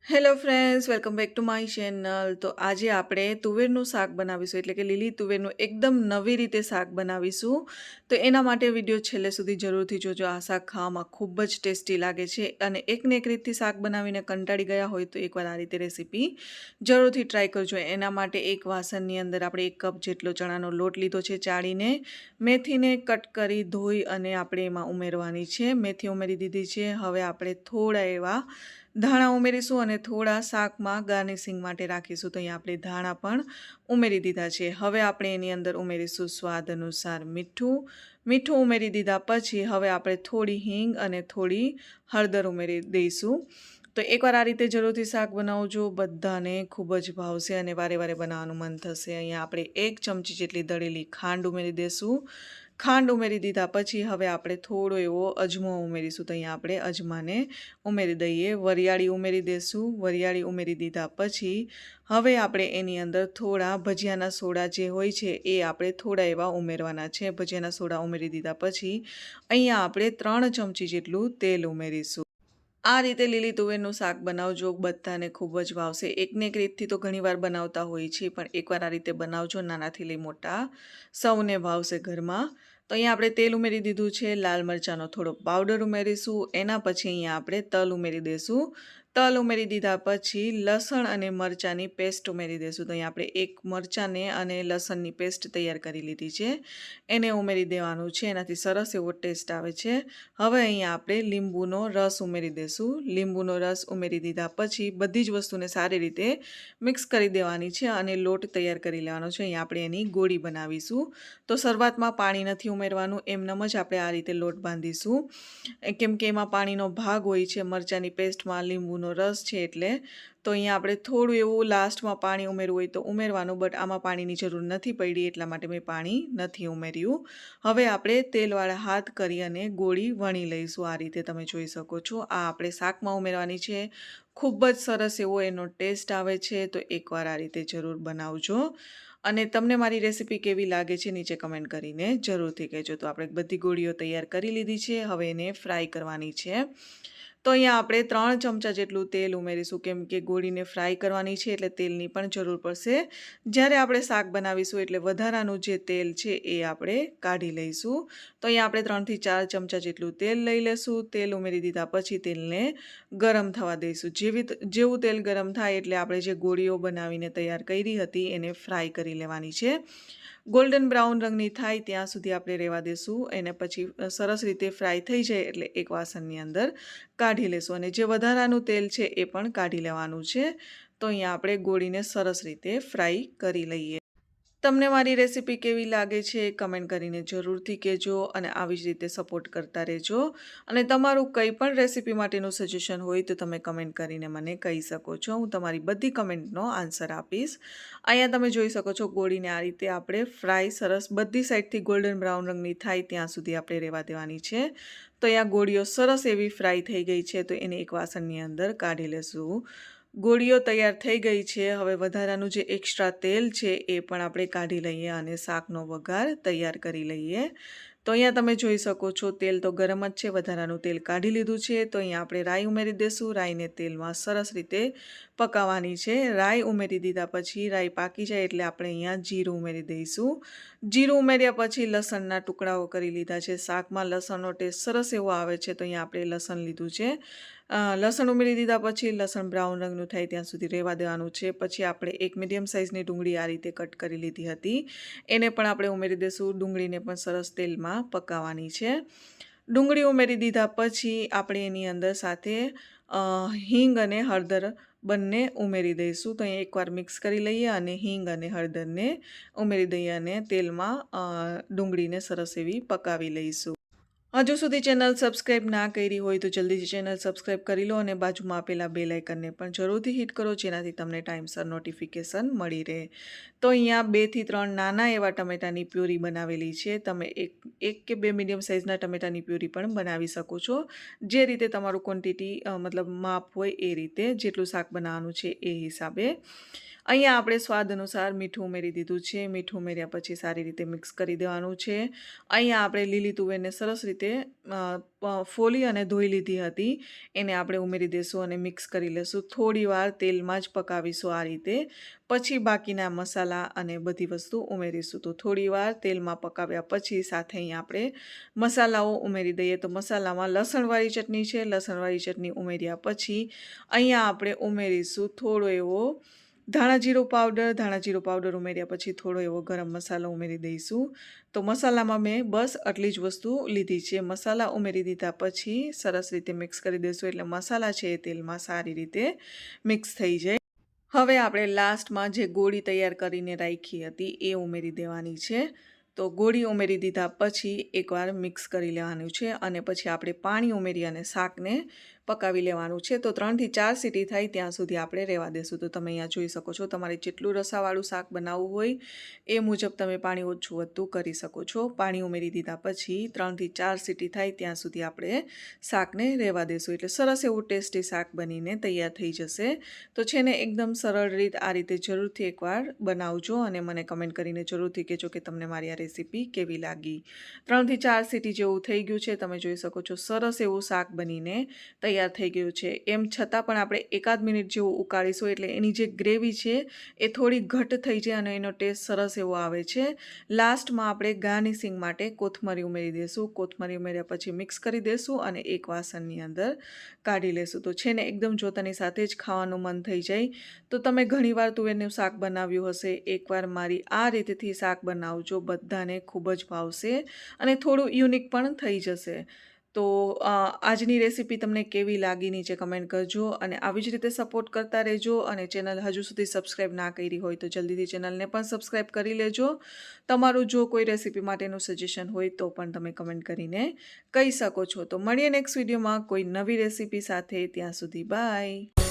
Hello friends, welcome back to my channel. તો આજે આપણે તુવેરનું શાક બનાવીશું, એટલે કે લીલી તુવેરનું એકદમ નવી રીતે શાક બનાવીશું. તો એના માટે વિડીયો છેલ્લે સુધી જરૂરથી જોજો. આ શાક ખાવામાં ખૂબ જ ટેસ્ટી લાગે છે અને એકને એક રીતથી શાક બનાવીને કંટાળી ગયા હોય તો એકવાર આ રીતે રેસીપી જરૂરથી ટ્રાય કરજો. એના માટે એક વાસણની અંદર આપણે 1 કપ જેટલો ચણાનો લોટ લીધો છે ચાળીને. મેથીને કટ કરી ધોઈ અને આપણે એમાં ઉમેરવાની છે. મેથી ઉમેરી દીધી છે. હવે આપણે થોડા એવા ધાણા ઉમેરીશું અને થોડા શાકમાં ગાર્નિશિંગ માટે રાખીશું. તો અહીંયા આપણે ધાણા પણ ઉમેરી દીધા છે. હવે આપણે એની અંદર ઉમેરીશું સ્વાદ અનુસાર મીઠું ઉમેરી દીધા પછી હવે આપણે થોડી હિંગ અને થોડી હળદર ઉમેરી દઈશું. તો એકવાર આ રીતે જરૂરથી શાક બનાવજો, બધાને ખૂબ જ ભાવશે અને વારે વારે બનાવવાનું મન થશે. અહીંયા આપણે 1 ચમચી જેટલી દળેલી ખાંડ ઉમેરી દઈશું. ખાંડ ઉમેરી દીધા પછી હવે આપણે થોડો એવો અજમો ઉમેરીશું. તો અહીંયા આપણે અજમાને ઉમેરી દઈએ. વરિયાળી ઉમેરી દઈશું. વરિયાળી ઉમેરી દીધા પછી હવે આપણે એની અંદર થોડા ભજીયાના સોડા જે હોય છે એ આપણે થોડા એવા ઉમેરવાના છે. ભજીયાના સોડા ઉમેરી દીધા પછી અહીંયા આપણે 3 ચમચી જેટલું તેલ ઉમેરીશું. આ રીતે લીલી તુવેરનું શાક બનાવજો, બધાને ખૂબ જ ભાવશે. એકને એક રીતથી તો ઘણીવાર બનાવતા હોઈએ છીએ, પણ એકવાર આ રીતે બનાવજો, નાનાથી લઈ મોટા સૌને ભાવશે ઘરમાં. તો અહીંયા આપણે તેલ ઉમેરી દીધું છે. લાલ મરચાંનો થોડો પાવડર ઉમેરીશું. એના પછી અહીંયા આપણે તલ ઉમેરી દઈશું. તલ ઉમેરી દીધા પછી લસણ અને મરચાંની પેસ્ટ ઉમેરી દઈશું. તો અહીંયા આપણે 1 મરચાંને અને લસણની પેસ્ટ તૈયાર કરી લીધી છે, એને ઉમેરી દેવાનું છે. એનાથી સરસ એવો ટેસ્ટ આવે છે. હવે અહીંયા આપણે લીંબુનો રસ ઉમેરી દઈશું. લીંબુનો રસ ઉમેરી દીધા પછી બધી જ વસ્તુને સારી રીતે મિક્સ કરી દેવાની છે અને લોટ તૈયાર કરી લેવાનો છે. અહીંયા આપણે એની ગોળી બનાવીશું. તો શરૂઆતમાં પાણી નથી ઉમેરવાનું, એમનેમ જ આપણે આ રીતે લોટ બાંધીશું. કેમ કે એમાં પાણીનો ભાગ હોય છે, મરચાંની પેસ્ટમાં લીંબુનો રસ છે એટલે. તો અહીંયા આપણે થોડું એવું લાસ્ટમાં પાણી ઉમેરવું હોય તો ઉમેરવાનું, બટ આમાં પાણીની જરૂર નથી પડી એટલા માટે મેં પાણી નથી ઉમેર્યું. હવે આપણે તેલવાળા હાથ કરી અને ગોળી વણી લઈશું. આ રીતે તમે જોઈ શકો છો. આ આપણે શાકમાં ઉમેરવાની છે. ખૂબ જ સરસ એવો એનો ટેસ્ટ આવે છે. તો એકવાર આ રીતે જરૂર બનાવજો અને તમને મારી રેસીપી કેવી લાગે છે નીચે કમેન્ટ કરીને જરૂરથી કહેજો. તો આપણે બધી ગોળીઓ તૈયાર કરી લીધી છે. હવે એને ફ્રાય કરવાની છે. તો અહીંયા આપણે 3 ચમચા જેટલું તેલ ઉમેરીશું, કેમ કે ગોળીને ફ્રાય કરવાની છે એટલે તેલની પણ જરૂર પડશે. જ્યારે આપણે શાક બનાવીશું એટલે વધારાનું જે તેલ છે એ આપણે કાઢી લઈશું. તો અહીંયા આપણે 3 થી 4 ચમચા જેટલું તેલ લઈ લઈશું. તેલ ઉમેરી દીધા પછી તેલને ગરમ થવા દઈશું. જેવું તેલ ગરમ થાય એટલે આપણે જે ગોળીઓ બનાવીને તૈયાર કરી હતી એને ફ્રાય કરી લેવાની છે. ગોલ્ડન બ્રાઉન રંગની થાય ત્યાં સુધી આપણે રહેવા દઈશું. એને પછી સરસ રીતે ફ્રાય થઈ જાય એટલે એક વાસણની અંદર કાઢી લેશું અને જે વધારાનું તેલ છે એ પણ કાઢી લેવાનું છે. તો અહીંયા આપણે ગોળીને સરસ રીતે ફ્રાય કરી લઈએ. તમને મારી રેસીપી કેવી લાગે છે કમેન્ટ કરીને જરૂરથી કહેજો અને આવી જ રીતે સપોર્ટ કરતા રહેજો. અને તમારું કંઈ પણ રેસીપી માટેનું સજેશન હોય તો તમે કમેન્ટ કરીને મને કહી શકો છો. હું તમારી બધી કમેન્ટનો આન્સર આપીશ. અહીંયા તમે જોઈ શકો છો ગોળીને આ રીતે આપણે ફ્રાય સરસ બધી સાઈડથી ગોલ્ડન બ્રાઉન રંગની થાય ત્યાં સુધી આપણે રહેવા દેવાની છે. તો અહીંયા ગોળીઓ સરસ એવી ફ્રાય થઈ ગઈ છે. તો એને એક વાસણની અંદર કાઢી લેશું. ગોળીઓ તૈયાર થઈ ગઈ છે. હવે વધારાનું જે એક્સ્ટ્રા તેલ છે એ પણ આપણે કાઢી લઈએ અને શાકનો વઘાર તૈયાર કરી લઈએ. તો અહીંયા તમે જોઈ શકો છો તેલ તો ગરમ જ છે, વધારાનું તેલ કાઢી લીધું છે. તો અહીંયા આપણે રાઈ ઉમેરી દઈશું. રાઈને તેલમાં સરસ રીતે પકાવવાની છે. રાઈ ઉમેરી દીધા પછી રાઈ પાકી જાય એટલે આપણે અહીંયા જીરું ઉમેરી દઈશું. જીરું ઉમેર્યા પછી લસણના ટુકડાઓ કરી લીધા છે. શાકમાં લસણનો ટેસ્ટ સરસ એવો આવે છે. તો અહીંયા આપણે લસણ લીધું છે. લસણ ઉમેરી દીધા પછી લસણ બ્રાઉન રંગનું થાય ત્યાં સુધી રહેવા દેવાનું છે. પછી આપણે એક મીડિયમ સાઇઝની ડુંગળી આ રીતે કટ કરી લીધી હતી, એને પણ આપણે ઉમેરી દઈશું. ડુંગળીને પણ સરસ તેલમાં પકાવવાની છે. ડુંગળી ઉમેરી દીધા પછી આપણે એની અંદર સાથે હિંગ અને હળદર બંને ઉમેરી દઈશું. તો અહીં એકવાર મિક્સ કરી લઈએ અને હિંગ અને હળદરને ઉમેરી દઈએ અને તેલમાં ડુંગળીને સરસ એવી પકાવી લઈશું. હજુ સુધી ચેનલ સબસ્ક્રાઈબ ના કરી હોય તો જલ્દીથી ચેનલ સબસ્ક્રાઈબ કરી લો અને બાજુમાં આપેલા બેલ આઇકનને પણ જરૂરથી હિટ કરો, જેનાથી તમને ટાઈમસર નોટિફિકેશન મળી રહે. તો અહીંયા 2 થી 3 નાના એવા ટમેટાની પ્યુરી બનાવેલી છે. તમે એક કે 2 મીડિયમ સાઇઝના ટમેટાની પ્યુરી પણ બનાવી શકો છો. જે રીતે તમારું ક્વોન્ટિટી મતલબ માપ હોય એ રીતે, જેટલું શાક બનાવવાનું છે એ હિસાબે. અહીંયા આપણે સ્વાદ અનુસાર મીઠું ઉમેરી દીધું છે. મીઠું ઉમેર્યા પછી સારી રીતે મિક્સ કરી દેવાનું છે. અહીંયા આપણે લીલી તુવેરને સરસ રીતે રીતે ફોલી અને ધોઈ લીધી હતી એને આપણે ઉમેરી દઈશું અને મિક્સ કરી લઈશું. થોડીવાર તેલમાં જ પકાવીશું આ રીતે. પછી બાકીના મસાલા અને બધી વસ્તુ ઉમેરીશું. તો થોડીવાર તેલમાં પકાવ્યા પછી સાથે અહીં આપણે મસાલાઓ ઉમેરી દઈએ. તો મસાલામાં લસણવાળી ચટણી છે. લસણવાળી ચટણી ઉમેર્યા પછી અહીંયા આપણે ઉમેરીશું થોડો એવો ધાણા જીરું પાવડર ઉમેર્યા પછી થોડો એવો ગરમ મસાલો ઉમેરી દઈશું. તો મસાલામાં મેં બસ આટલી જ વસ્તુ લીધી છે. મસાલા ઉમેરી દીધા પછી સરસ રીતે મિક્સ કરી દઈશું એટલે મસાલા છે એ તેલમાં સારી રીતે મિક્સ થઈ જાય. હવે આપણે લાસ્ટમાં જે ગોળી તૈયાર કરીને રાખી હતી એ ઉમેરી દેવાની છે. તો ગોળી ઉમેરી દીધા પછી એકવાર મિક્સ કરી લેવાનું છે અને પછી આપણે પાણી ઉમેરી અને શાકને પકાવી લેવાનું છે. તો 3 થી 4 સીટી થાય ત્યાં સુધી આપણે રહેવા દેશું. તો તમે અહીંયા જોઈ શકો છો તમારે જેટલું રસાવાળું શાક બનાવવું હોય એ મુજબ તમે પાણી ઓછું વધતું કરી શકો છો. પાણી ઉમેરી દીધા પછી 3 થી 4 સીટી થાય ત્યાં સુધી આપણે શાકને રહેવા દેશું એટલે સરસ એવું ટેસ્ટી શાક બનીને તૈયાર થઈ જશે. તો છે ને એકદમ સરળ રીત આ રીતે જરૂરથી એકવાર બનાવજો અને મને કમેન્ટ કરીને જરૂરથી કહેજો કે તમને મારી આ રેસીપી કેવી લાગી. 3 થી 4 સીટી જેવું થઈ ગયું છે. તમે જોઈ શકો છો સરસ એવું શાક બનીને તૈયાર થઈ ગયું છે. એમ છતાં પણ આપણે 1 મિનિટ જેવું ઉકાળીશું એટલે એની જે ગ્રેવી છે એ થોડી ઘટ થઈ જાય અને એનો ટેસ્ટ સરસ એવો આવે છે. લાસ્ટમાં આપણે ગાર્નિશિંગ માટે કોથમરી ઉમેરી દઈશું. કોથમરી ઉમેર્યા પછી મિક્સ કરી દઈશું અને એક વાસણની અંદર કાઢી લેશું. તો છે ને એકદમ જોતાની સાથે જ ખાવાનું મન થઈ જાય. તો તમે ઘણીવાર તુવેરનું શાક બનાવ્યું હશે. એકવાર મારી આ રીતથી શાક બનાવજો. બધાને ખૂબ જ ભાવશે અને થોડું યુનિક પણ થઈ જશે. તો આજની રેસીપી તમને કેવી લાગી નીચે કમેન્ટ કરજો અને આવી જ રીતે સપોર્ટ કરતા રહેજો અને ચેનલ હજુ સુધી સબસ્ક્રાઈબ ના કરી હોય તો જલ્દીથી ચેનલને પણ સબસ્ક્રાઈબ કરી લેજો. તમારું જો કોઈ રેસીપી માટેનું સજેશન હોય તો પણ તમે કમેન્ટ કરીને કહી શકો છો. તો મળીએ નેક્સ્ટ વિડીયોમાં કોઈ નવી રેસીપી સાથે. ત્યાં સુધી બાય.